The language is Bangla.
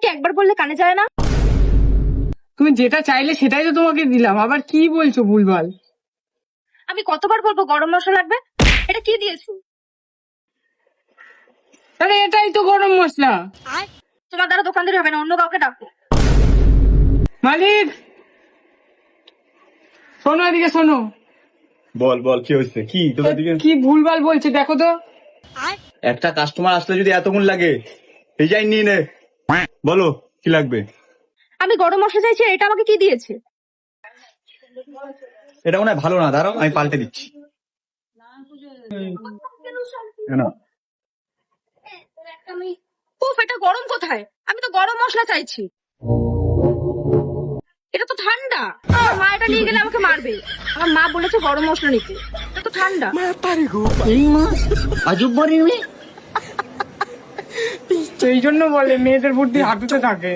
কি একবার বললে কানে যায় না? তুমি যেটা চাইলে সেটাই তো তোমাকে দিলাম, আবার কি বলছো ভুলভাল? আমি কতবার বলবো গরম মশলা লাগবে? এটা কি দিয়েছো? আরে এটাই তো গরম মশলা। তোমার দ্বারা দোকানদারি হবে না, অন্য কাউকে ডাকো। মালিক শোনো, এদিকে শোনো। বল বল কি হয়েছে? কি তোদের দিকে কি ভুলভাল বলছে দেখো তো। একটা কাস্টমার আসলে যদি এতক্ষণ লাগে, ডিজাইন নিয়ে নে। বলো কি লাগবে? আমি গরম মশলা চাইছি, এটা আমাকে কি দিয়েছে? এটা মনে হয় ভালো না, দাঁড়াও আমি পাল্টে দিচ্ছি। কেন? উফ, এটা গরম কোথায়? আমি তো গরম মশলা চাইছি। এটা তো ঠান্ডা। আমার মা এটা নিয়ে গেলে আমাকে মারবে। আমার মা বলেছে গরম মশলা নিতে। এটা তো ঠান্ডা। সেই জন্য বলে মেয়েদের বুদ্ধি হাঁটুতে থাকে।